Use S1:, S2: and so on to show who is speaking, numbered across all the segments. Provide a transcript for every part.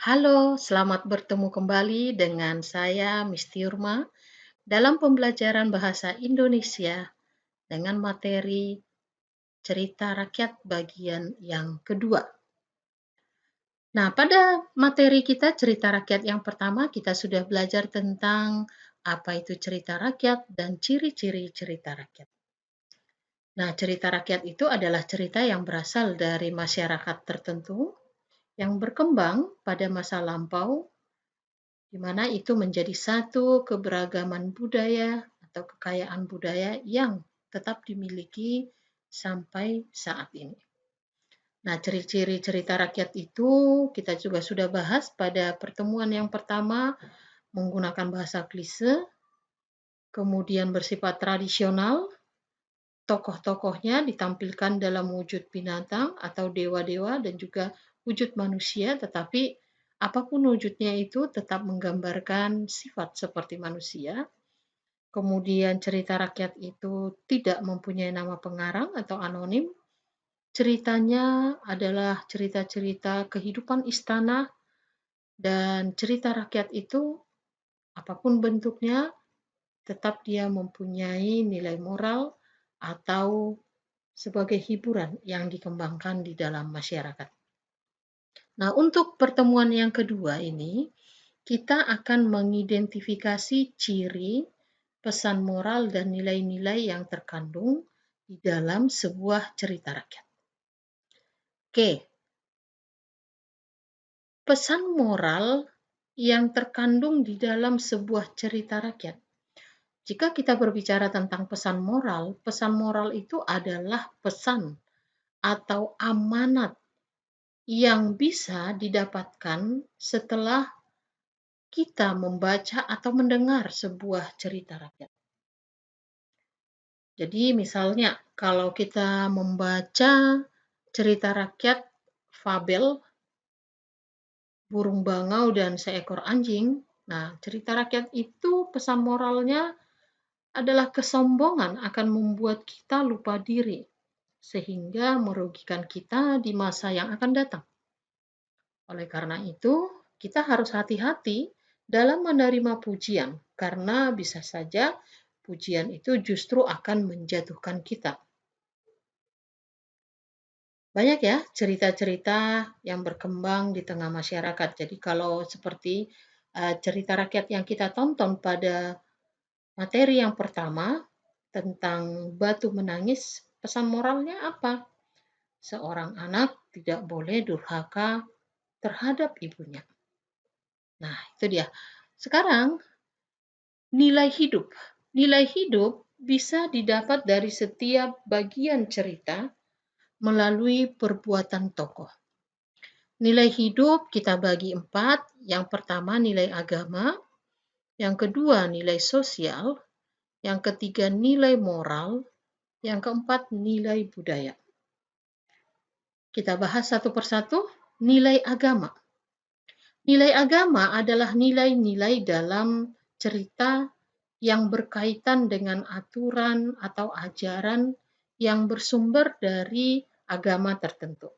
S1: Halo, selamat bertemu kembali dengan saya, Miss Tiurma, dalam pembelajaran bahasa Indonesia dengan materi cerita rakyat bagian yang kedua. Nah, pada materi kita cerita rakyat yang pertama, kita sudah belajar tentang apa itu cerita rakyat dan ciri-ciri cerita rakyat. Nah, cerita rakyat itu adalah cerita yang berasal dari masyarakat tertentu yang berkembang pada masa lampau di mana itu menjadi satu keberagaman budaya atau kekayaan budaya yang tetap dimiliki sampai saat ini. Nah, ciri-ciri cerita rakyat itu kita juga sudah bahas pada pertemuan yang pertama menggunakan bahasa klise, kemudian bersifat tradisional, tokoh-tokohnya ditampilkan dalam wujud binatang atau dewa-dewa dan juga wujud manusia, tetapi apapun wujudnya itu tetap menggambarkan sifat seperti manusia. Kemudian cerita rakyat itu tidak mempunyai nama pengarang atau anonim. Ceritanya adalah cerita-cerita kehidupan istana dan cerita rakyat itu apapun bentuknya tetap dia mempunyai nilai moral atau sebagai hiburan yang dikembangkan di dalam masyarakat. Nah, untuk pertemuan yang kedua ini, kita akan mengidentifikasi ciri, pesan moral, dan nilai-nilai yang terkandung di dalam sebuah cerita rakyat. Oke, pesan moral yang terkandung di dalam sebuah cerita rakyat. Jika kita berbicara tentang pesan moral itu adalah pesan atau amanat yang bisa didapatkan setelah kita membaca atau mendengar sebuah cerita rakyat. Jadi misalnya kalau kita membaca cerita rakyat fabel Burung Bangau dan Seekor Anjing, nah cerita rakyat itu pesan moralnya adalah kesombongan akan membuat kita lupa diri sehingga merugikan kita di masa yang akan datang. Oleh karena itu, kita harus hati-hati dalam menerima pujian, karena bisa saja pujian itu justru akan menjatuhkan kita. Banyak ya cerita-cerita yang berkembang di tengah masyarakat. Jadi kalau seperti cerita rakyat yang kita tonton pada materi yang pertama tentang Batu Menangis, pesan moralnya apa? Seorang anak tidak boleh durhaka terhadap ibunya. Nah, itu dia. Sekarang, nilai hidup. Nilai hidup bisa didapat dari setiap bagian cerita melalui perbuatan tokoh. Nilai hidup kita bagi 4. Yang pertama nilai agama, yang kedua nilai sosial, yang ketiga nilai moral, yang keempat nilai budaya. Kita bahas satu persatu. Nilai agama. Nilai agama adalah nilai-nilai dalam cerita yang berkaitan dengan aturan atau ajaran yang bersumber dari agama tertentu.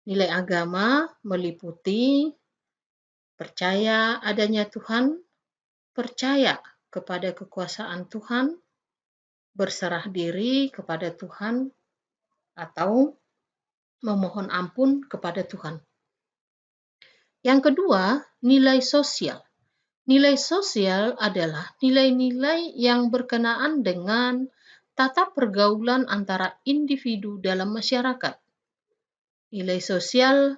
S1: Nilai agama meliputi percaya adanya Tuhan, percaya kepada kekuasaan Tuhan, berserah diri kepada Tuhan, atau memohon ampun kepada Tuhan. Yang kedua, nilai sosial. Nilai sosial adalah nilai-nilai yang berkenaan dengan tata pergaulan antara individu dalam masyarakat. Nilai sosial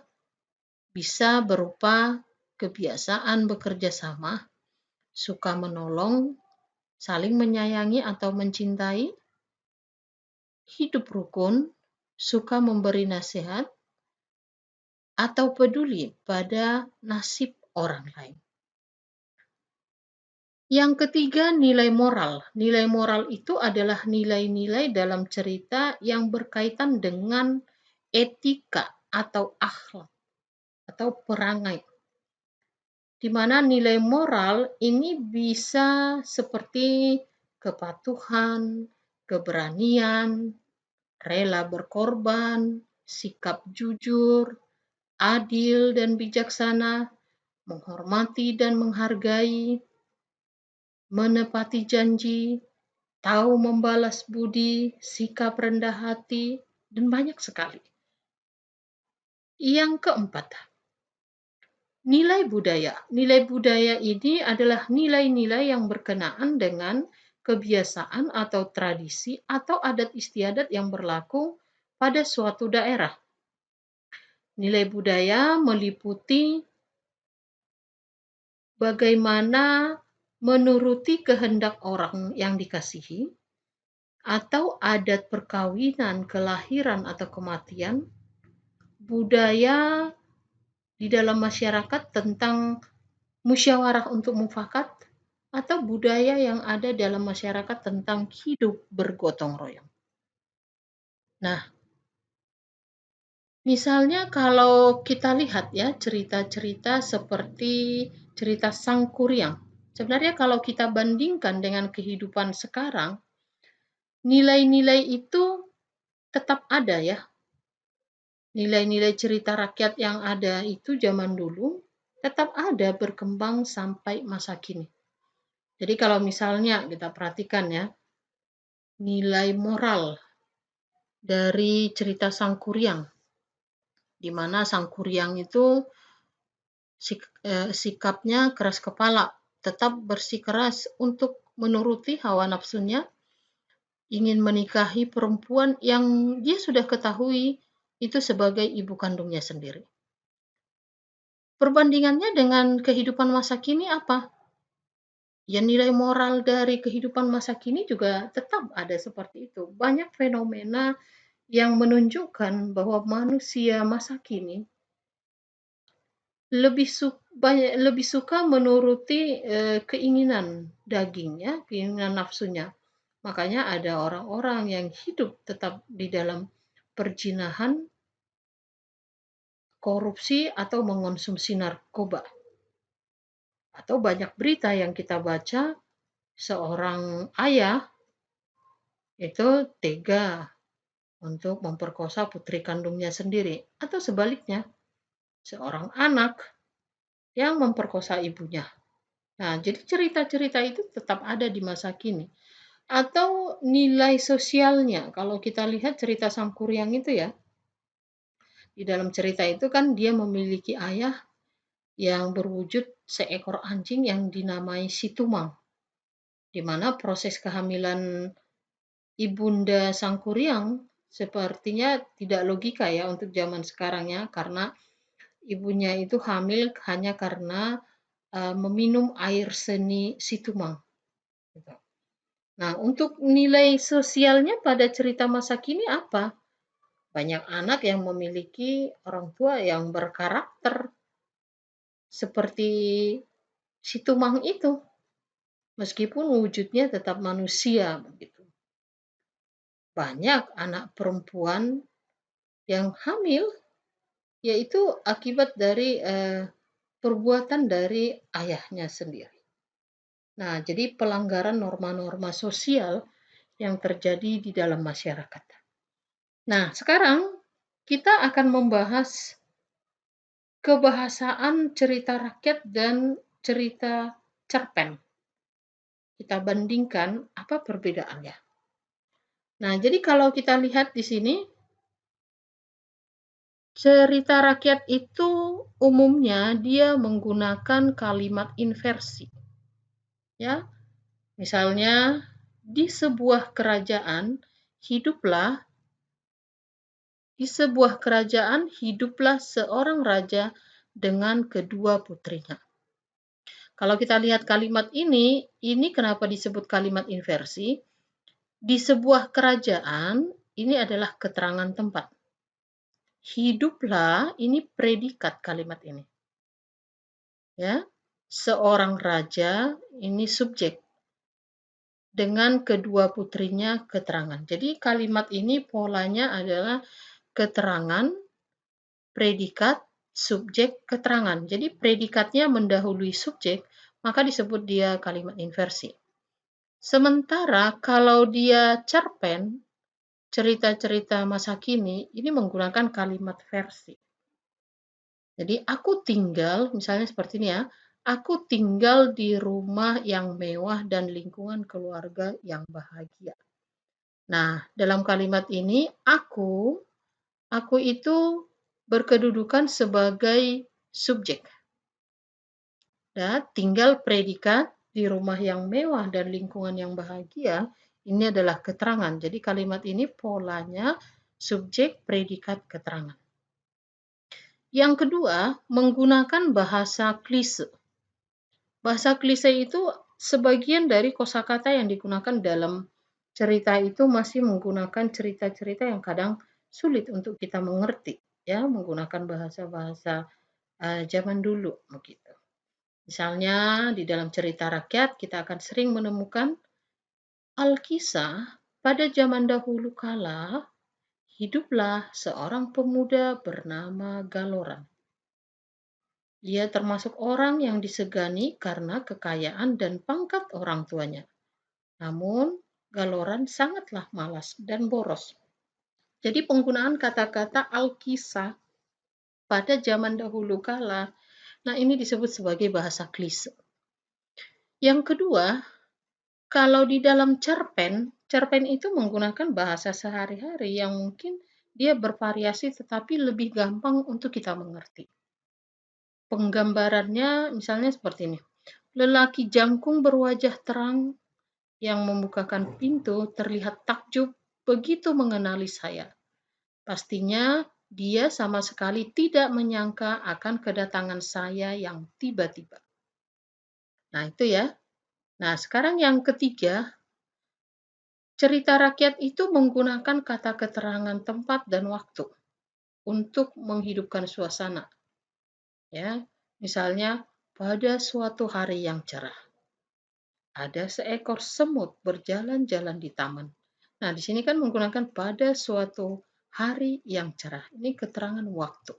S1: bisa berupa kebiasaan bekerja sama, suka menolong, saling menyayangi atau mencintai, hidup rukun, suka memberi nasihat, atau peduli pada nasib orang lain. Yang ketiga, nilai moral. Nilai moral itu adalah nilai-nilai dalam cerita yang berkaitan dengan etika atau akhlak atau perangai. Di mana nilai moral ini bisa seperti kepatuhan, keberanian, rela berkorban, sikap jujur, adil dan bijaksana, menghormati dan menghargai, menepati janji, tahu membalas budi, sikap rendah hati, dan banyak sekali. Yang keempat, nilai budaya. Nilai budaya ini adalah nilai-nilai yang berkenaan dengan kebiasaan atau tradisi atau adat istiadat yang berlaku pada suatu daerah. Nilai budaya meliputi bagaimana menuruti kehendak orang yang dikasihi, atau adat perkawinan, kelahiran, atau kematian, budaya di dalam masyarakat tentang musyawarah untuk mufakat, atau budaya yang ada dalam masyarakat tentang hidup bergotong royong. Nah, misalnya kalau kita lihat ya cerita-cerita seperti cerita Sangkuriang. Sebenarnya kalau kita bandingkan dengan kehidupan sekarang, nilai-nilai itu tetap ada ya. Nilai-nilai cerita rakyat yang ada itu zaman dulu tetap ada berkembang sampai masa kini. Jadi kalau misalnya kita perhatikan ya, nilai moral dari cerita Sangkuriang, di mana Sangkuriang itu sikapnya keras kepala, tetap bersikeras untuk menuruti hawa nafsunya, ingin menikahi perempuan yang dia sudah ketahui itu sebagai ibu kandungnya sendiri. Perbandingannya dengan kehidupan masa kini apa? Ya nilai moral dari kehidupan masa kini juga tetap ada seperti itu. Banyak fenomena yang menunjukkan bahwa manusia masa kini lebih suka menuruti keinginan dagingnya, keinginan nafsunya. Makanya ada orang-orang yang hidup tetap di dalam perjinahan, korupsi, atau mengonsumsi narkoba. Atau banyak berita yang kita baca, seorang ayah itu tega untuk memperkosa putri kandungnya sendiri. Atau sebaliknya, seorang anak yang memperkosa ibunya. Nah, jadi cerita-cerita itu tetap ada di masa kini. Atau nilai sosialnya, kalau kita lihat cerita Sangkuriang itu ya, di dalam cerita itu kan dia memiliki ayah yang berwujud seekor anjing yang dinamai Situmang, di mana proses kehamilan ibunda Sangkuriang sepertinya tidak logika ya untuk zaman sekarang ya, karena ibunya itu hamil hanya karena meminum air seni Situmang. Nah, untuk nilai sosialnya pada cerita masa kini apa? Banyak anak yang memiliki orang tua yang berkarakter seperti Situmang itu, meskipun wujudnya tetap manusia begitu. Banyak anak perempuan yang hamil, yaitu akibat dari perbuatan dari ayahnya sendiri. Nah, jadi pelanggaran norma-norma sosial yang terjadi di dalam masyarakat. Nah, sekarang kita akan membahas kebahasaan cerita rakyat dan cerita cerpen. Kita bandingkan apa perbedaannya. Nah, jadi kalau kita lihat di sini, cerita rakyat itu umumnya dia menggunakan kalimat inversi. Ya, misalnya di sebuah kerajaan hiduplah seorang raja dengan kedua putrinya. Kalau kita lihat kalimat ini kenapa disebut kalimat inversi? Di sebuah kerajaan, ini adalah keterangan tempat. Hiduplah, ini predikat kalimat ini. Ya, seorang raja, ini subjek. Dengan kedua putrinya keterangan. Jadi kalimat ini polanya adalah keterangan, predikat, subjek, keterangan. Jadi predikatnya mendahului subjek, maka disebut dia kalimat inversi. Sementara kalau dia cerpen, cerita-cerita masa kini, ini menggunakan kalimat versi. Jadi aku tinggal, misalnya seperti ini ya, aku tinggal di rumah yang mewah dan lingkungan keluarga yang bahagia. Nah, dalam kalimat ini aku itu berkedudukan sebagai subjek. Ya, tinggal predikat di rumah yang mewah dan lingkungan yang bahagia, ini adalah keterangan. Jadi kalimat ini polanya subjek, predikat, keterangan. Yang kedua, menggunakan bahasa klise. Bahasa klise itu sebagian dari kosakata yang digunakan dalam cerita itu masih menggunakan cerita-cerita yang kadang sulit untuk kita mengerti, ya, menggunakan bahasa-bahasa zaman dulu begitu. Misalnya di dalam cerita rakyat kita akan sering menemukan Alkisah pada zaman dahulu kala hiduplah seorang pemuda bernama Galoran. Dia termasuk orang yang disegani karena kekayaan dan pangkat orang tuanya. Namun, Galoran sangatlah malas dan boros. Jadi penggunaan kata-kata Alkisah pada zaman dahulu kala, nah ini disebut sebagai bahasa klise. Yang kedua, kalau di dalam cerpen itu menggunakan bahasa sehari-hari yang mungkin dia bervariasi tetapi lebih gampang untuk kita mengerti. Penggambarannya misalnya seperti ini. Lelaki jangkung berwajah terang yang membukakan pintu terlihat takjub begitu mengenali saya. Pastinya dia sama sekali tidak menyangka akan kedatangan saya yang tiba-tiba. Nah, itu ya. Nah, sekarang yang ketiga, cerita rakyat itu menggunakan kata keterangan tempat dan waktu untuk menghidupkan suasana. Ya, misalnya pada suatu hari yang cerah, ada seekor semut berjalan-jalan di taman. Nah, di sini kan menggunakan pada suatu hari yang cerah. Ini keterangan waktu.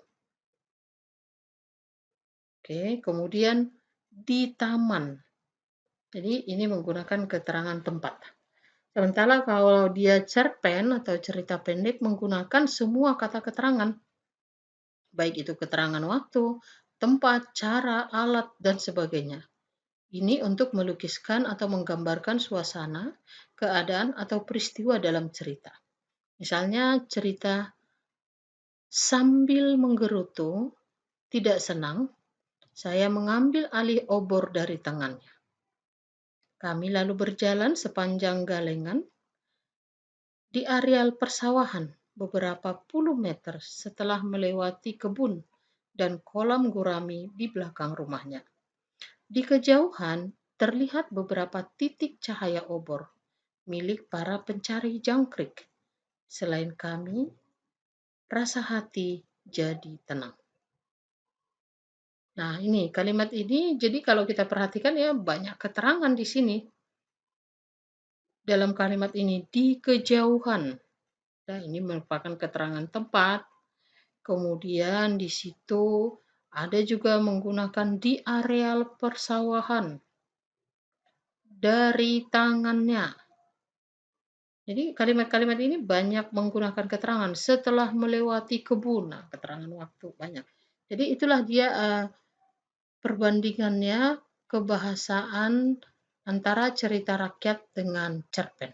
S1: Oke, kemudian di taman. Jadi ini menggunakan keterangan tempat. Sementara kalau dia cerpen atau cerita pendek menggunakan semua kata keterangan, baik itu keterangan waktu, tempat, cara, alat, dan sebagainya. Ini untuk melukiskan atau menggambarkan suasana, keadaan, atau peristiwa dalam cerita. Misalnya cerita sambil menggerutu, tidak senang, saya mengambil alih obor dari tangannya. Kami lalu berjalan sepanjang galengan di areal persawahan beberapa puluh meter setelah melewati kebun dan kolam gurami di belakang rumahnya. Di kejauhan terlihat beberapa titik cahaya obor milik para pencari jangkrik. Selain kami, rasa hati jadi tenang. Nah, ini kalimat ini jadi kalau kita perhatikan ya banyak keterangan di sini. Dalam kalimat ini di kejauhan. Nah, ini merupakan keterangan tempat. Kemudian di situ ada juga menggunakan di areal persawahan. Dari tangannya. Jadi kalimat-kalimat ini banyak menggunakan keterangan setelah melewati kebun. Nah, keterangan waktu banyak. Jadi itulah dia perbandingannya kebahasaan antara cerita rakyat dengan cerpen.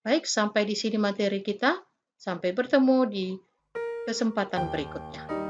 S1: Baik, sampai di sini materi kita. Sampai bertemu di kesempatan berikutnya.